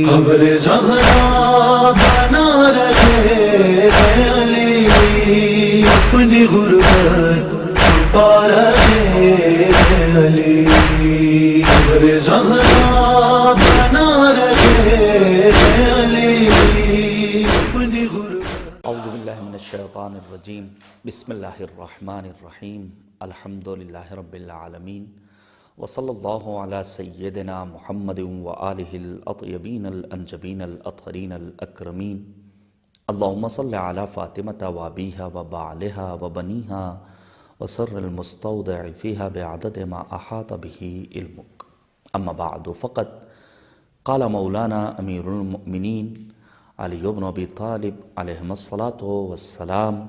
قبر زہرا بنا رہے ہیں علی، اپنی غربت چھپا رہے ہیں علی، قبر زہرا بنا رہے ہیں علی، اپنی غربت۔ اعوذ باللہ من الشیطان الرجیم، بسم اللہ الرحمن الرحیم، الحمد للہ رب العالمین، وصلی اللہ علی سیدنا محمد وآلہ الاطیبین الانجبین الاطہرین الاکرمین، اللہم صل علی فاطمۃ وابیہا وبعلہا وبنیہا وسر المستودع فیہا بعدد ما احاط بہ علمک، اما بعد فقط قال مولانا امیر المؤمنین علی بن ابی طالب علیہ الصلاۃ والسلام،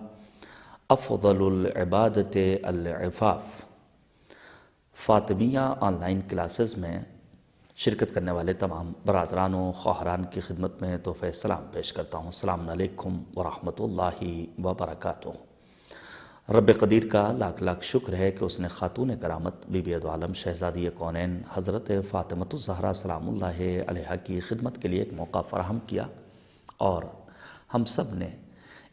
افضل العبادت العفاف۔ فاطمیہ آن لائن کلاسز میں شرکت کرنے والے تمام برادران و خواہران کی خدمت میں تحفہ سلام پیش کرتا ہوں۔ السلام علیکم ورحمۃ اللہ وبرکاتہ۔ رب قدیر کا لاکھ لاکھ شکر ہے کہ اس نے خاتون کرامت بی بی دو عالم شہزادی کونین حضرت فاطمۃ الزہرا سلام اللہ علیہ کی خدمت کے لیے ایک موقع فراہم کیا، اور ہم سب نے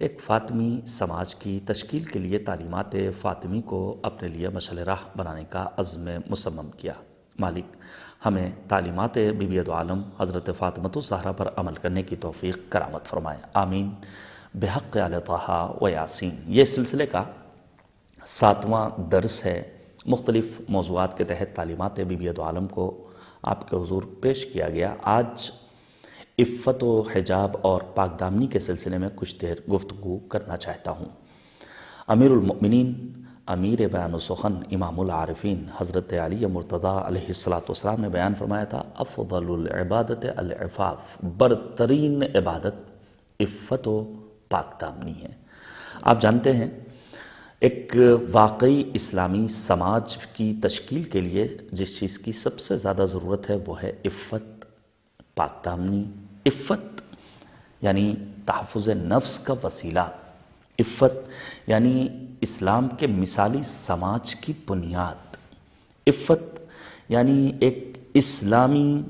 ایک فاطمی سماج کی تشکیل کے لیے تعلیمات فاطمی کو اپنے لیے مشعل راہ بنانے کا عزم مصمم کیا۔ مالک ہمیں تعلیمات بی بی دو عالم حضرت فاطمۃ الزہرا پر عمل کرنے کی توفیق کرامت فرمائے، آمین بحق اطہار و یاسین۔ یہ سلسلے کا 7واں درس ہے۔ مختلف موضوعات کے تحت تعلیمات بی بی دو عالم کو آپ کے حضور پیش کیا گیا۔ آج عفت و حجاب اور پاک دامنی کے سلسلے میں کچھ دیر گفتگو کرنا چاہتا ہوں۔ امیر المؤمنین، امیر بیان و سخن، امام العارفین حضرت علیہ مرتضیٰ علیہ السلام نے بیان فرمایا تھا، افضل العبادت العفاف، برترین عبادت عفت و پاک دامنی ہے۔ آپ جانتے ہیں ایک واقعی اسلامی سماج کی تشکیل کے لیے جس چیز کی سب سے زیادہ ضرورت ہے وہ ہے عفت، پاک دامنی۔ عفت یعنی تحفظ نفس کا وسیلہ، عفت یعنی اسلام کے مثالی سماج کی بنیاد، عفت یعنی ایک اسلامی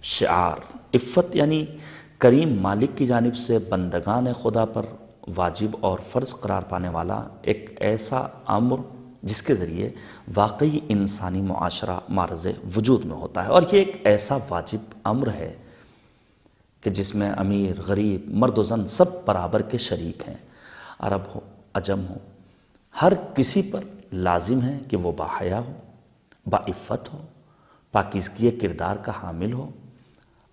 شعار، عفت یعنی کریم مالک کی جانب سے بندگان خدا پر واجب اور فرض قرار پانے والا ایک ایسا امر جس کے ذریعے واقعی انسانی معاشرہ معرض وجود میں ہوتا ہے، اور یہ ایک ایسا واجب امر ہے کہ جس میں امیر غریب مرد و زن سب برابر کے شریک ہیں، عرب ہو عجم ہو، ہر کسی پر لازم ہے کہ وہ باحیا ہو، باعفت ہو، پاکیزگی کردار کا حامل ہو،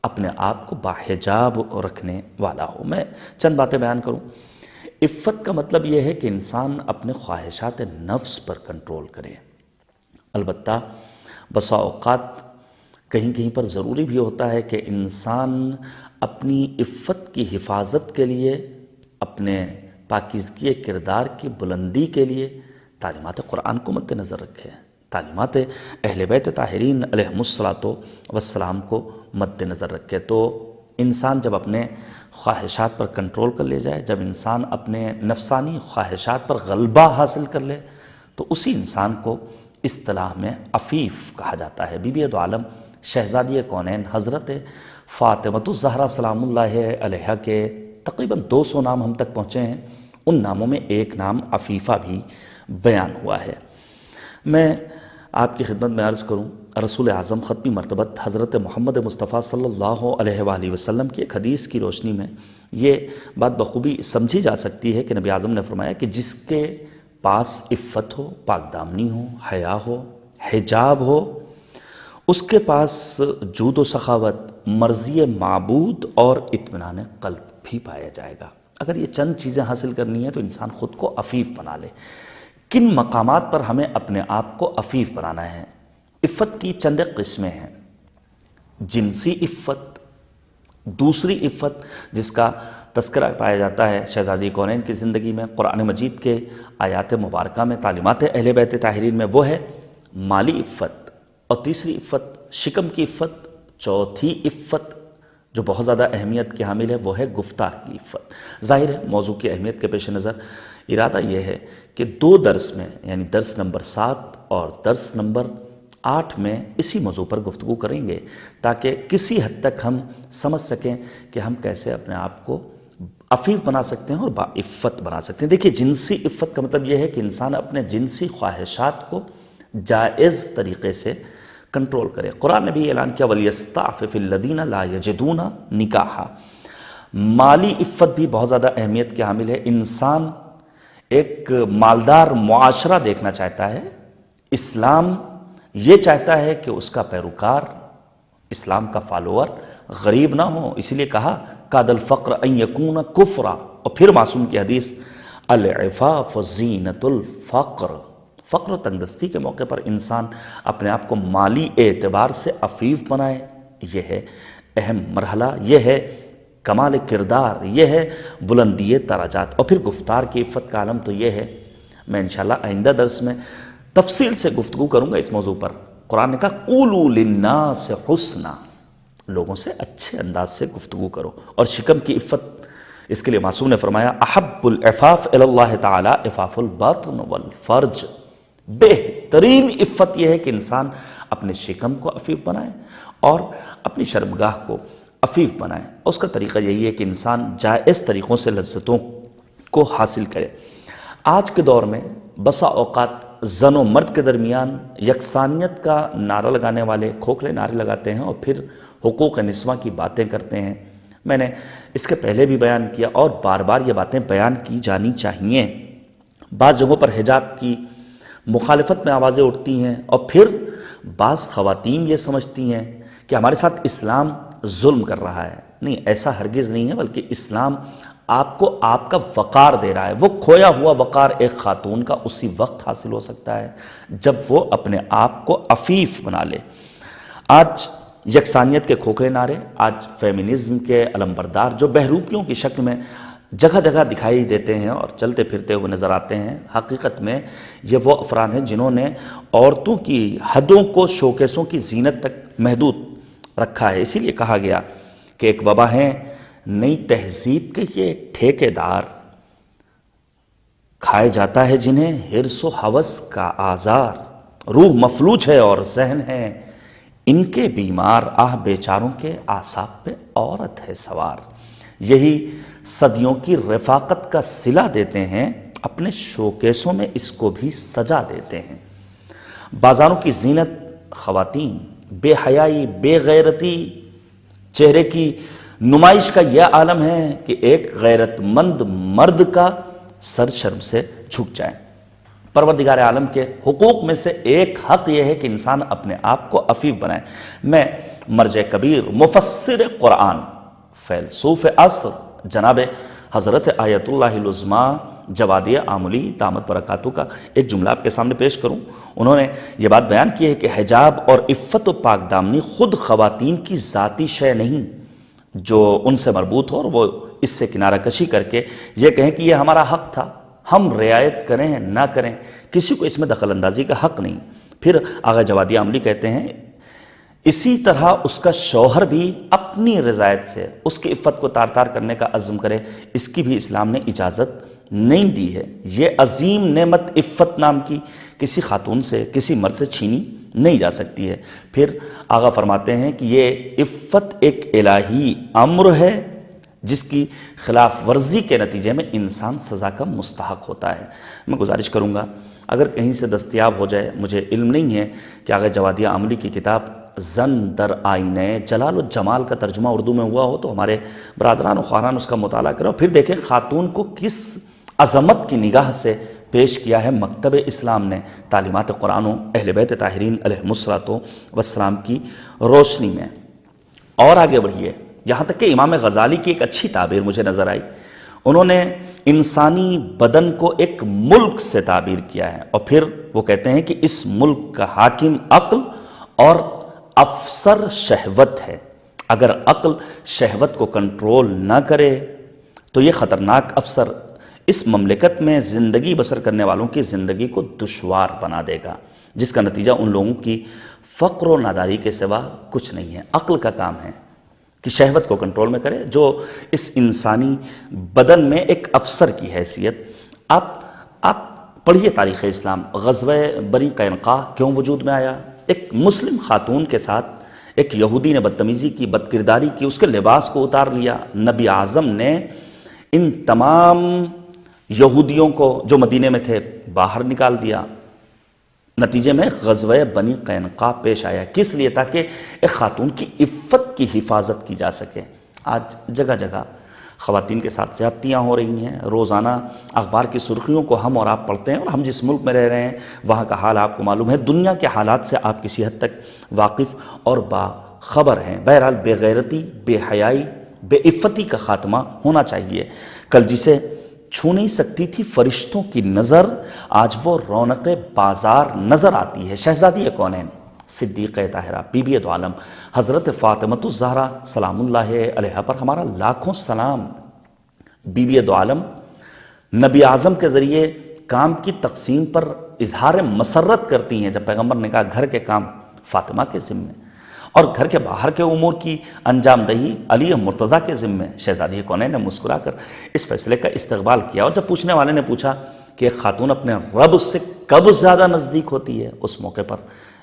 اپنے آپ کو باحجاب رکھنے والا ہو۔ میں چند باتیں بیان کروں۔ عفت کا مطلب یہ ہے کہ انسان اپنے خواہشات نفس پر کنٹرول کرے۔ البتہ بسا اوقات کہیں کہیں پر ضروری بھی ہوتا ہے کہ انسان اپنی عفت کی حفاظت کے لیے، اپنے پاکیزگی کردار کی بلندی کے لیے تعلیمات قرآن کو مد نظر رکھے، تعلیمات اہلیبیت طاہرین علیہم السلام کو مد نظر رکھے۔ تو انسان جب اپنے خواہشات پر کنٹرول کر لے جائے، جب انسان اپنے نفسانی خواہشات پر غلبہ حاصل کر لے، تو اسی انسان کو اصطلاح میں عفیف کہا جاتا ہے۔ بی بی دو عالم شہزادی کونین حضرت فاطمۃ الزہرا سلام اللہ علیہ کے تقریباً 200 نام ہم تک پہنچے ہیں، ان ناموں میں ایک نام عفیفہ بھی بیان ہوا ہے۔ میں آپ کی خدمت میں عرض کروں، رسول اعظم ختمی مرتبت حضرت محمد مصطفیٰ صلی اللہ علیہ وآلہ وسلم کی ایک حدیث کی روشنی میں یہ بات بخوبی سمجھی جا سکتی ہے کہ نبی اعظم نے فرمایا کہ جس کے پاس عفت ہو، پاک دامنی ہو، حیا ہو، حجاب ہو، اس کے پاس جود و سخاوت، مرضی معبود اور اطمینان قلب بھی پایا جائے گا۔ اگر یہ چند چیزیں حاصل کرنی ہیں تو انسان خود کو عفیف بنا لے۔ کن مقامات پر ہمیں اپنے آپ کو عفیف بنانا ہے؟ عفت کی چند قسمیں ہیں۔ جنسی عفت، دوسری عفت جس کا تذکرہ پایا جاتا ہے شہزادی کونین کی زندگی میں، قرآن مجید کے آیات مبارکہ میں، تعلیمات اہل بیت طاہرین میں، وہ ہے مالی عفت، اور تیسری عفت شکم کی عفت، چوتھی عفت جو بہت زیادہ اہمیت کی حامل ہے وہ ہے گفتار کی عفت۔ ظاہر ہے موضوع کی اہمیت کے پیش نظر ارادہ یہ ہے کہ 2 درس میں، یعنی درس نمبر 7 اور درس نمبر 8 میں اسی موضوع پر گفتگو کریں گے تاکہ کسی حد تک ہم سمجھ سکیں کہ ہم کیسے اپنے آپ کو عفیف بنا سکتے ہیں اور باعفت بنا سکتے ہیں۔ دیکھیے جنسی عفت کا مطلب یہ ہے کہ انسان اپنے جنسی خواہشات کو جائز طریقے سے کنٹرول کرے۔ قرآن نے بھی اعلان کیا وَلْيَسْتَعْفِفِ الَّذِينَ لَا يَجِدُونَ نِكَاحًا۔ مالی عفت بھی بہت زیادہ اہمیت کے حامل ہے۔ انسان ایک مالدار معاشرہ دیکھنا چاہتا ہے۔ اسلام یہ چاہتا ہے کہ اس کا پیروکار، اسلام کا فالوور غریب نہ ہو، اسی لیے کہا کاد الفقر ان یکون کفرا، اور پھر معصوم کی حدیث العفاف زینت الفقر۔ فقر و تنگدستی کے موقع پر انسان اپنے آپ کو مالی اعتبار سے عفیف بنائے، یہ ہے اہم مرحلہ، یہ ہے کمال کردار، یہ ہے بلندی درجات۔ اور پھر گفتار کی عفت کا عالم تو یہ ہے، میں انشاءاللہ آئندہ درس میں تفصیل سے گفتگو کروں گا اس موضوع پر۔ قرآن نے کہا قولوا للناس حسنا، لوگوں سے اچھے انداز سے گفتگو کرو۔ اور شکم کی عفت، اس کے لیے معصوم نے فرمایا احب العفاف الی اللہ تعالی عفاف الباطن والفرج۔ بہترین عفت یہ ہے کہ انسان اپنے شکم کو عفیف بنائے اور اپنی شرمگاہ کو عفیف بنائے۔ اس کا طریقہ یہی ہے کہ انسان جائز طریقوں سے لذتوں کو حاصل کرے۔ آج کے دور میں بسا اوقات زن و مرد کے درمیان یکسانیت کا نعرہ لگانے والے کھوکھلے نعرے لگاتے ہیں اور پھر حقوق نسواں کی باتیں کرتے ہیں۔ میں نے اس کے پہلے بھی بیان کیا اور بار بار یہ باتیں بیان کی جانی چاہیے۔ بعض جگہوں پر حجاب کی مخالفت میں آوازیں اٹھتی ہیں اور پھر بعض خواتین یہ سمجھتی ہیں کہ ہمارے ساتھ اسلام ظلم کر رہا ہے۔ نہیں، ایسا ہرگز نہیں ہے، بلکہ اسلام آپ کو آپ کا وقار دے رہا ہے۔ وہ کھویا ہوا وقار ایک خاتون کا اسی وقت حاصل ہو سکتا ہے جب وہ اپنے آپ کو عفیف بنا لے۔ آج یکسانیت کے کھوکھلے نعرے، آج فیمنزم کے علمبردار جو بہروپیوں کی شکل میں جگہ جگہ دکھائی دیتے ہیں اور چلتے پھرتے ہوئے نظر آتے ہیں، حقیقت میں یہ وہ افراد ہیں جنہوں نے عورتوں کی حدوں کو شوکیسوں کی زینت تک محدود رکھا ہے۔ اسی لیے کہا گیا کہ ایک وبا ہے نئی تہذیب کے یہ ٹھیکیدار، کھائے جاتا ہے جنہیں حرص و ہوس کا آزار، روح مفلوج ہے اور ذہن ہے ان کے بیمار، آہ بیچاروں کے اعصاب پہ عورت ہے سوار۔ یہی صدیوں کی رفاقت کا صلہ دیتے ہیں، اپنے شوکیسوں میں اس کو بھی سجا دیتے ہیں۔ بازاروں کی زینت خواتین، بے حیائی، بے غیرتی، چہرے کی نمائش کا یہ عالم ہے کہ ایک غیرت مند مرد کا سر شرم سے جھک جائے۔ پروردگار عالم کے حقوق میں سے ایک حق یہ ہے کہ انسان اپنے آپ کو عفیف بنائے۔ میں مرجع کبیر، مفسر قرآن، فیلسوف عصر جناب حضرت آیت اللہ العظمیٰ جوادیہ آملی دامت برکاتہ کا ایک جملہ آپ کے سامنے پیش کروں۔ انہوں نے یہ بات بیان کی ہے کہ حجاب اور عفت و پاک دامنی خود خواتین کی ذاتی شے نہیں جو ان سے مربوط ہو اور وہ اس سے کنارہ کشی کر کے یہ کہیں کہ یہ ہمارا حق تھا، ہم رعایت کریں نہ کریں، کسی کو اس میں دخل اندازی کا حق نہیں۔ پھر آغا جوادی عملی کہتے ہیں اسی طرح اس کا شوہر بھی اپنی رضایت سے اس کی عفت کو تار تار کرنے کا عزم کرے، اس کی بھی اسلام نے اجازت نہیں دی ہے۔ یہ عظیم نعمت عفت نام کی کسی خاتون سے، کسی مرد سے چھینی نہیں جا سکتی ہے۔ پھر آغا فرماتے ہیں کہ یہ عفت ایک الہی امر ہے جس کی خلاف ورزی کے نتیجے میں انسان سزا کا مستحق ہوتا ہے۔ میں گزارش کروں گا اگر کہیں سے دستیاب ہو جائے، مجھے علم نہیں ہے کہ آغا جوادیہ عملی کی کتاب زن در آئینہ جلال و جمال کا ترجمہ اردو میں ہوا ہو تو ہمارے برادران و خواہران اس کا مطالعہ کریں اور پھر دیکھیں خاتون کو کس عظمت کی نگاہ سے پیش کیا ہے مکتب اسلام نے تعلیمات قرآن و اہلیبیت طاہرین علیہم السلام کی روشنی میں۔ اور آگے بڑھیے، یہاں تک کہ امام غزالی کی ایک اچھی تعبیر مجھے نظر آئی۔ انہوں نے انسانی بدن کو ایک ملک سے تعبیر کیا ہے اور پھر وہ کہتے ہیں کہ اس ملک کا حاکم عقل اور افسر شہوت ہے۔ اگر عقل شہوت کو کنٹرول نہ کرے تو یہ خطرناک افسر اس مملکت میں زندگی بسر کرنے والوں کی زندگی کو دشوار بنا دے گا، جس کا نتیجہ ان لوگوں کی فقر و ناداری کے سوا کچھ نہیں ہے۔ عقل کا کام ہے کہ شہوت کو کنٹرول میں کرے، جو اس انسانی بدن میں ایک افسر کی حیثیت۔ آپ پڑھیے تاریخ اسلام، غزوہ بنی قینقاع کیوں وجود میں آیا؟ ایک مسلم خاتون کے ساتھ ایک یہودی نے بدتمیزی کی، بدکرداری کی، اس کے لباس کو اتار لیا. نبی اعظم نے ان تمام یہودیوں کو جو مدینے میں تھے باہر نکال دیا. نتیجے میں غزوہ بنی قینقاع پیش آیا. کس لیے؟ تاکہ ایک خاتون کی عفت کی حفاظت کی جا سکے. آج جگہ جگہ خواتین کے ساتھ زیادتیاں ہو رہی ہیں. روزانہ اخبار کی سرخیوں کو ہم اور آپ پڑھتے ہیں، اور ہم جس ملک میں رہ رہے ہیں وہاں کا حال آپ کو معلوم ہے. دنیا کے حالات سے آپ کسی حد تک واقف اور باخبر ہیں. بہرحال بے غیرتی، بے حیائی، بے عفتی کا خاتمہ ہونا چاہیے. کل جسے چھو نہیں سکتی تھی فرشتوں کی نظر، آج وہ رونق بازار نظر آتی ہے. شہزادی کونین، صدیقہ طاہرہ، بی بی دو عالم حضرت فاطمہ الزہرا سلام اللہ علیہ پر ہمارا لاکھوں سلام. بی بی دو عالم نبی اعظم کے ذریعے کام کی تقسیم پر اظہار مسرت کرتی ہیں. جب پیغمبر نے کہا گھر کے کام فاطمہ کے ذمے اور گھر کے باہر کے امور کی انجام دہی علی مرتضیٰ کے ذمے، شہزادی کونین نے مسکرا کر اس فیصلے کا استقبال کیا. اور جب پوچھنے والے نے پوچھا کہ خاتون اپنے رب سے کب زیادہ نزدیک ہوتی ہے، اس موقع پر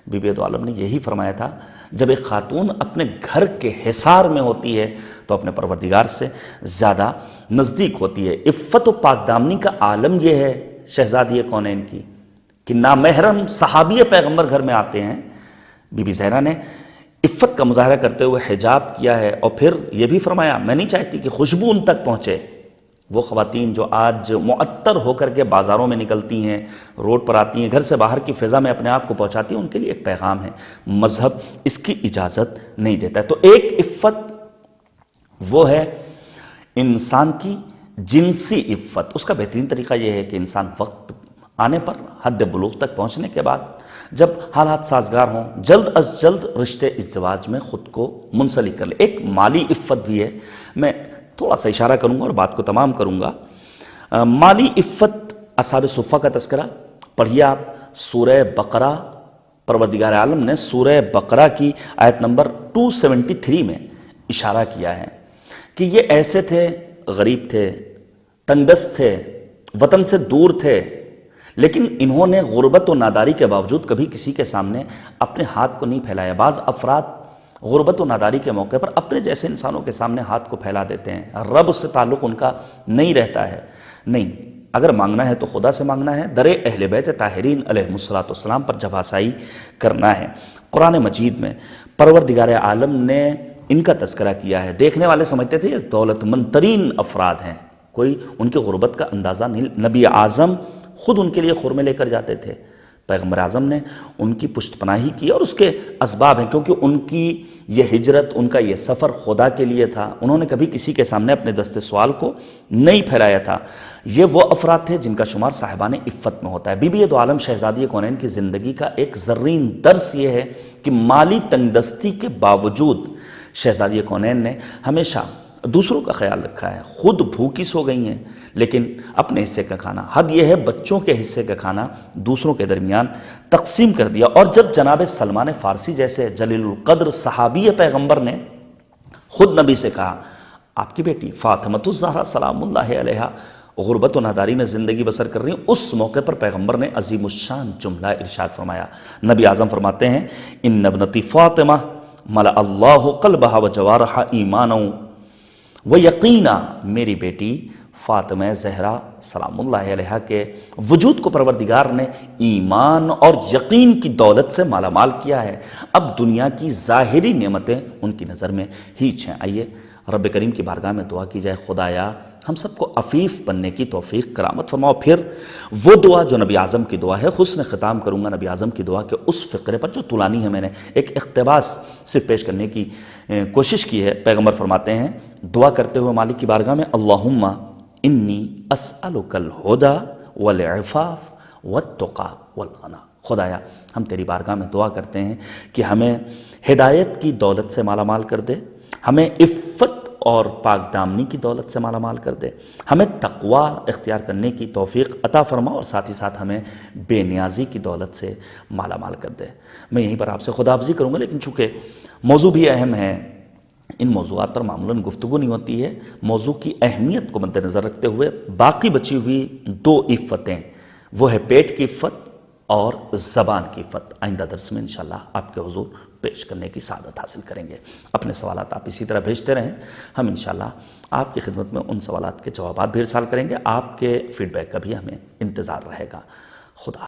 بی بی دو عالم نے یہی فرمایا تھا، جب ایک خاتون اپنے گھر کے حصار میں ہوتی ہے تو اپنے پروردگار سے زیادہ نزدیک ہوتی ہے. عفت و پاکدامنی کا عالم یہ ہے شہزادی کونین کی کہ نامحرم صحابی پیغمبر گھر میں آتے ہیں. بی بی زہرا نے عفت کا مظاہرہ کرتے ہوئے حجاب کیا ہے، اور پھر یہ بھی فرمایا میں نہیں چاہتی کہ خوشبو ان تک پہنچے. وہ خواتین جو آج معطر ہو کر کے بازاروں میں نکلتی ہیں، روڈ پر آتی ہیں، گھر سے باہر کی فضا میں اپنے آپ کو پہنچاتی ہیں، ان کے لیے ایک پیغام ہے، مذہب اس کی اجازت نہیں دیتا ہے. تو ایک عفت وہ ہے انسان کی جنسی عفت. اس کا بہترین طریقہ یہ ہے کہ انسان وقت آنے پر، حد بلوغ تک پہنچنے کے بعد، جب حالات سازگار ہوں، جلد از جلد رشتے ازدواج میں خود کو منسلک کر لے. ایک مالی عفت بھی ہے، میں تھوڑا سا اشارہ کروں گا اور بات کو تمام کروں گا. مالی عفت، اصحاب صفہ کا تذکرہ پڑھیے آپ. سورہ بقرہ، پروردگار عالم نے سورہ بقرہ کی آیت نمبر 273 میں اشارہ کیا ہے کہ یہ ایسے تھے، غریب تھے، تنگ دست تھے، وطن سے دور تھے، لیکن انہوں نے غربت و ناداری کے باوجود کبھی کسی کے سامنے اپنے ہاتھ کو نہیں پھیلایا. بعض افراد غربت و ناداری کے موقع پر اپنے جیسے انسانوں کے سامنے ہاتھ کو پھیلا دیتے ہیں. رب سے تعلق ان کا نہیں رہتا ہے. نہیں، اگر مانگنا ہے تو خدا سے مانگنا ہے، در اہلیبیت طاہرین علیہ السلام پر جباسائی کرنا ہے. قرآن مجید میں پروردگار عالم نے ان کا تذکرہ کیا ہے. دیکھنے والے سمجھتے تھے یہ دولت مند ترین افراد ہیں، کوئی ان کی غربت کا اندازہ نہیں. نبی اعظم خود ان کے لیے خرمے لے کر جاتے تھے. پیغمبر اعظم نے ان کی پشت پناہی کی، اور اس کے اسباب ہیں، کیونکہ ان کی یہ ہجرت، ان کا یہ سفر خدا کے لیے تھا. انہوں نے کبھی کسی کے سامنے اپنے دست سوال کو نہیں پھیلایا تھا. یہ وہ افراد تھے جن کا شمار صاحبان عفت میں ہوتا ہے. بی بی دو عالم شہزادی کونین کی زندگی کا ایک زرین درس یہ ہے کہ مالی تنگ دستی کے باوجود شہزادی کونین نے ہمیشہ دوسروں کا خیال رکھا ہے. خود بھوکی سو گئی ہیں لیکن اپنے حصے کا کھانا، حد یہ ہے بچوں کے حصے کا کھانا دوسروں کے درمیان تقسیم کر دیا. اور جب جناب سلمان فارسی جیسے جلیل القدر صحابی پیغمبر نے خود نبی سے کہا آپ کی بیٹی فاطمہ الزہرا سلام اللہ علیہ غربت و ناداری میں زندگی بسر کر رہی ہیں، اس موقع پر پیغمبر نے عظیم الشان جملہ ارشاد فرمایا. نبی اعظم فرماتے ہیں ان ابنتی فاطمہ ملا اللہ قلبہا و جوارہا ایمانا و یقینا، میری بیٹی فاطمہ زہرا سلام اللہ علیہ کے وجود کو پروردگار نے ایمان اور یقین کی دولت سے مالا مال کیا ہے. اب دنیا کی ظاہری نعمتیں ان کی نظر میں ہیچ ہیں. آئیے رب کریم کی بارگاہ میں دعا کی جائے، خدایا ہم سب کو عفیف بننے کی توفیق کرامت فرماؤ. پھر وہ دعا جو نبی اعظم کی دعا ہے، حسن ختام کروں گا نبی اعظم کی دعا کے اس فقرے پر جو طولانی ہے. میں نے ایک اقتباس صرف پیش کرنے کی کوشش کی ہے. پیغمبر فرماتے ہیں دعا کرتے ہوئے مالک کی بارگاہ میں، اللہم انی اسألک الہدی والعفاف والتقی والغنی. خدایا ہم تیری بارگاہ میں دعا کرتے ہیں کہ ہمیں ہدایت کی دولت سے مالا مال کر دے، ہمیں عفت اور پاک دامنی کی دولت سے مالا مال کر دے، ہمیں تقوی اختیار کرنے کی توفیق عطا فرما، اور ساتھ ہی ساتھ ہمیں بے نیازی کی دولت سے مالا مال کر دے. میں یہیں پر آپ سے خداحافظی کروں گا، لیکن چونکہ موضوع بھی اہم ہے، ان موضوعات پر معمولاً گفتگو نہیں ہوتی ہے. موضوع کی اہمیت کو مد نظر رکھتے ہوئے باقی بچی ہوئی دو عفتیں، وہ ہے پیٹ کی عفت اور زبان کی عفت آئندہ درس میں انشاءاللہ آپ کے حضور پیش کرنے کی سعادت حاصل کریں گے۔ اپنے سوالات آپ اسی طرح بھیجتے رہیں، ہم انشاءاللہ آپ کی خدمت میں ان سوالات کے جوابات بھی ارسال کریں گے۔ آپ کے فیڈ بیک کا بھی ہمیں انتظار رہے گا۔ خدا